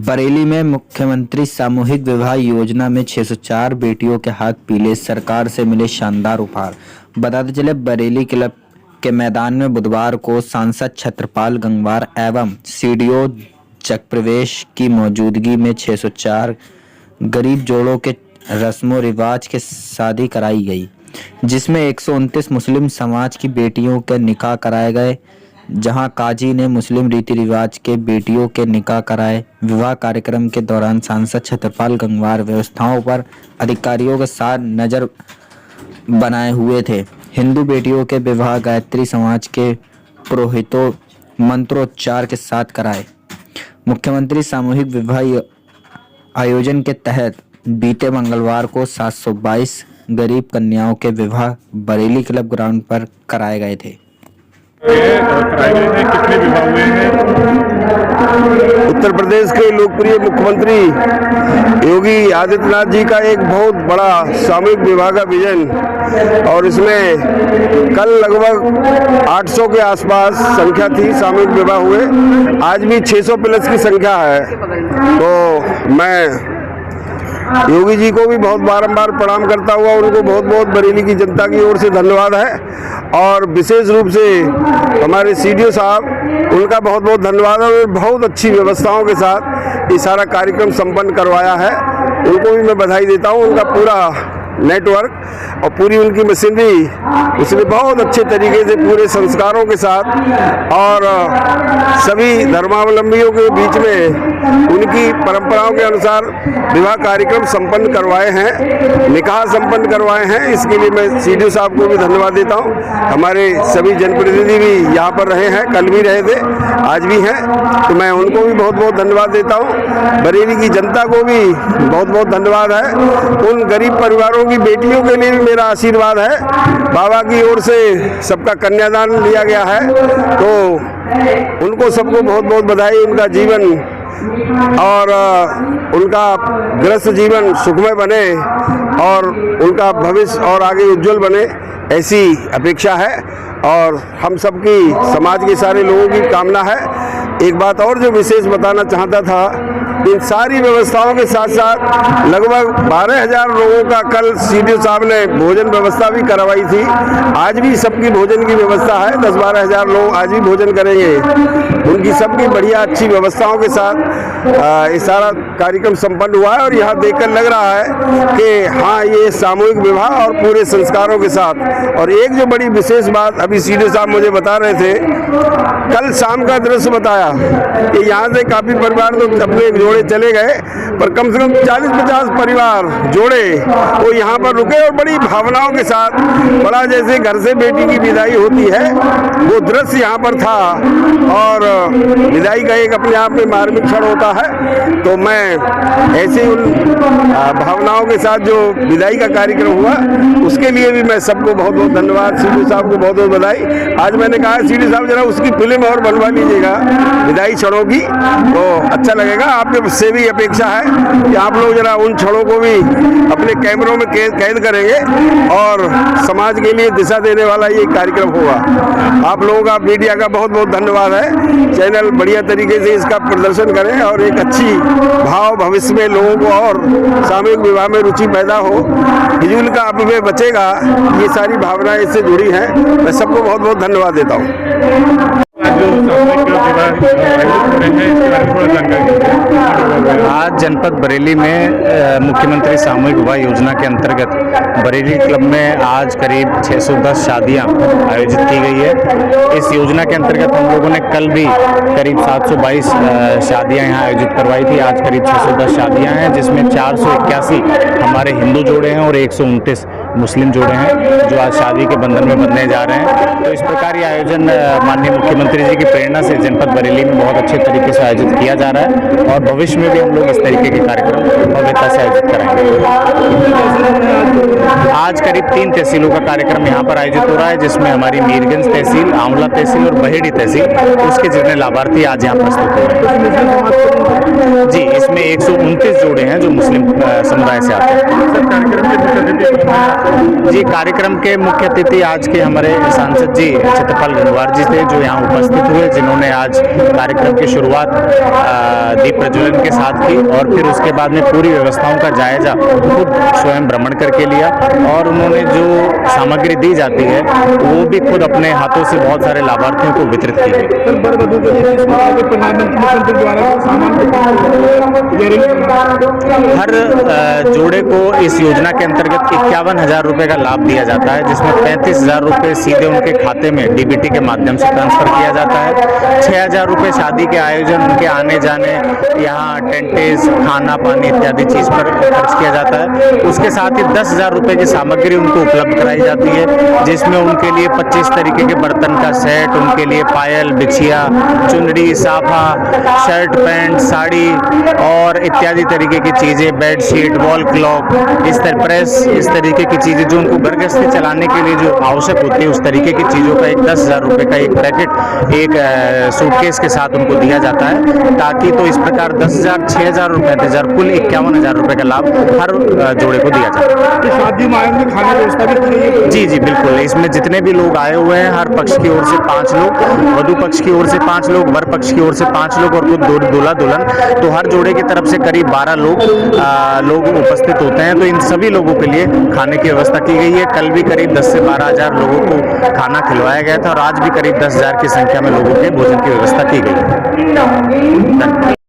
बरेली में मुख्यमंत्री सामूहिक विवाह योजना में 604 बेटियों के हाथ पीले, सरकार से मिले शानदार उपहार। बताते चले बरेली क्लब के मैदान में बुधवार को सांसद छत्रपाल गंगवार एवं सीडीओ जगप्रवेश की मौजूदगी में 604 गरीब जोड़ों के रस्मों रिवाज के शादी कराई गई, जिसमें 129 मुस्लिम समाज की बेटियों के निकाह कराए गए, जहां काजी ने मुस्लिम रीति रिवाज के बेटियों के निकाह कराए। विवाह कार्यक्रम के दौरान सांसद छत्रपाल गंगवार व्यवस्थाओं पर अधिकारियों के साथ नजर बनाए हुए थे। हिंदू बेटियों के विवाह गायत्री समाज के पुरोहितों मंत्रोच्चार के साथ कराए। मुख्यमंत्री सामूहिक विवाह आयोजन के तहत बीते मंगलवार को 722 गरीब कन्याओं के विवाह बरेली क्लब ग्राउंड पर कराए गए थे। कितने विवाह हुए हैं? उत्तर प्रदेश के लोकप्रिय मुख्यमंत्री योगी आदित्यनाथ जी का एक बहुत बड़ा सामूहिक विवाह का विजन, और इसमें कल लगभग 800 के आसपास संख्या थी, सामूहिक विवाह हुए। आज भी 600 प्लस की संख्या है। तो मैं योगी जी को भी बहुत बारंबार प्रणाम करता हुआ उनको बहुत बहुत बरेली की जनता की ओर से धन्यवाद है, और विशेष रूप से हमारे सीडीओ साहब, उनका बहुत बहुत धन्यवाद है। और बहुत अच्छी व्यवस्थाओं के साथ ये सारा कार्यक्रम संपन्न करवाया है, उनको भी मैं बधाई देता हूँ। उनका पूरा नेटवर्क और पूरी उनकी मशीनरी, उसने बहुत अच्छे तरीके से पूरे संस्कारों के साथ और सभी धर्मावलंबियों के बीच में उनकी परंपराओं के अनुसार विवाह कार्यक्रम संपन्न करवाए हैं, निकाह संपन्न करवाए हैं। इसके लिए मैं सीडीओ साहब को भी धन्यवाद देता हूं। हमारे सभी जनप्रतिनिधि भी यहाँ पर रहे हैं, कल भी रहे थे, आज भी हैं, तो मैं उनको भी बहुत बहुत धन्यवाद देता हूँ। बरेली की जनता को भी बहुत बहुत धन्यवाद है। उन गरीब परिवारों की बेटियों के लिए भी मेरा आशीर्वाद है। बाबा की ओर से सबका कन्यादान लिया गया है, तो उनको सबको बहुत बहुत बधाई। उनका जीवन और उनका गृहस्थ जीवन सुखमय बने और उनका भविष्य और आगे उज्जवल बने, ऐसी अपेक्षा है और हम सबकी, समाज के सारे लोगों की कामना है। एक बात और जो विशेष बताना चाहता था, इन सारी व्यवस्थाओं के साथ साथ लगभग 12,000 लोगों का कल सीडीओ साहब ने भोजन व्यवस्था भी करवाई थी। आज भी सबकी भोजन की व्यवस्था है, 10-12,000 लोग आज भी भोजन करेंगे। उनकी सबकी बढ़िया अच्छी व्यवस्थाओं के साथ ये सारा कार्यक्रम संपन्न हुआ है, और यहाँ देखकर लग रहा है कि हाँ, ये सामूहिक विवाह और पूरे संस्कारों के साथ। और एक जो बड़ी विशेष बात अभी सीडीओ साहब मुझे बता रहे थे, कल शाम का दृश्य बताया कि यहाँ से काफ़ी परिवार तो अपने जोड़े चले गए, पर कम से कम 40-50 परिवार जोड़े वो यहाँ पर रुके और बड़ी भावनाओं के साथ, बड़ा जैसे घर से बेटी की विदाई होती है, वो दृश्य यहाँ पर था। और विदाई का एक अपने आप में मार्मिक क्षण होता है। तो मैं ऐसे उन भावनाओं के साथ जो विदाई का कार्यक्रम हुआ, उसके लिए भी मैं सबको बहुत बहुत धन्यवाद, सीडीओ साहब को बहुत बहुत बधाई। आज मैंने कहा सीडीओ साहब जरा उसकी फिल्म और बनवा लीजिएगा विदाई क्षणों की, तो अच्छा लगेगा। आपके से भी अपेक्षा है कि आप लोग जरा उन क्षणों को भी अपने कैमरों में कैद करेंगे, और समाज के लिए दिशा देने वाला ये कार्यक्रम होगा। आप लोगों का, मीडिया का बहुत बहुत धन्यवाद है। चैनल बढ़िया तरीके से इसका प्रदर्शन करें और एक अच्छी भाव भविष्य में लोगों को और सामूहिक विवाह में रुचि पैदा हो, हिजूल का अपव्यय बचेगा। ये सारी भावनाएं इससे जुड़ी हैं। मैं सबको बहुत बहुत धन्यवाद देता हूँ। आज जनपद बरेली में मुख्यमंत्री सामूहिक विवाह योजना के अंतर्गत बरेली क्लब में आज करीब 610 शादियां आयोजित की गई है। इस योजना के अंतर्गत हम लोगों ने कल भी करीब 722 शादियां यहां आयोजित करवाई थी। आज करीब 610 शादियां हैं, जिसमें 481 हमारे हिंदू जोड़े हैं और 129 मुस्लिम जोड़े हैं जो आज शादी के बंधन में बंधने जा रहे हैं। तो इस प्रकार ये आयोजन माननीय मुख्यमंत्री जी की प्रेरणा से जनपद बरेली में बहुत अच्छे तरीके से आयोजित किया जा रहा है, और भविष्य में भी हम लोग इस तरीके के कार्यक्रम भव्यता से आयोजित कराएंगे। आज करीब 3 तहसीलों का कार्यक्रम यहाँ पर आयोजित हो रहा है, जिसमें हमारी मीरगंज तहसील, आंवला तहसील और बहेड़ी तहसील, उसके जितने लाभार्थी आज यहाँ प्रस्तुत हो रहे हैं। जी, इसमें 129 जोड़े हैं जो मुस्लिम समुदाय से आते हैं। जी, कार्यक्रम के मुख्य अतिथि आज के हमारे सांसद जी चित्रपाल गंगवार जी थे, जो यहाँ उपस्थित हुए, जिन्होंने आज कार्यक्रम की शुरुआत दीप प्रज्वलन के साथ की और फिर उसके बाद में पूरी व्यवस्थाओं का जायजा खुद स्वयं भ्रमण करके लिया और उन्होंने जो सामग्री दी जाती है वो भी खुद अपने हाथों से बहुत सारे लाभार्थियों को वितरित की गई। हर जोड़े को इस योजना के अंतर्गत 51,000 रुपए का लाभ दिया जाता है, जिसमें 35,000 रुपए सीधे उनके खाते में डीबीटी के माध्यम से ट्रांसफर किया जाता है। 6,000 रुपए शादी के आयोजन, उनके आने जाने, यहाँ टेंटेज, खाना पानी इत्यादि चीज पर खर्च किया जाता है। उसके साथ ही 10,000 रुपए की सामग्री उनको उपलब्ध कराई जाती है, जिसमें उनके लिए 25 तरीके के बर्तन का सेट, उनके लिए पायल, बिछिया, चुनरी, साफा, शर्ट, पैंट, साड़ी और इत्यादि तरीके की चीजें, बेडशीट, वॉल क्लॉक, इस तरह प्रेस, इस तरीके की चीजें जो उनको घर गृहस्थी चलाने के लिए जो आवश्यक होती है, उस तरीके की चीजों का एक 10,000 रुपए का एक पैकेट एक सूटकेस के साथ उनको दिया जाता है, ताकि तो इस प्रकार 10,000, 6,000 और 35,000 कुल 51,000 रुपए का लाभ हर जोड़े को दिया जाता है। शादी में आयोजन में खाने की व्यवस्था भी की गई है? जी जी बिल्कुल, इसमें जितने भी लोग आए हुए हैं, हर पक्ष की ओर से 5 लोग, वधु पक्ष की ओर से 5 लोग, वर पक्ष की ओर से 5 लोग और खुद दूल्हा दुल्हन, तो हर जोड़े की तरफ से करीब 12 लोग उपस्थित होते हैं। तो इन सभी लोगों के लिए खाने की व्यवस्था की गई है। कल भी करीब 10 से 12,000 लोगों को खाना खिलवाया गया था और आज भी करीब 10,000 की संख्या में लोगों के भोजन की व्यवस्था की गई है। धन्यवाद।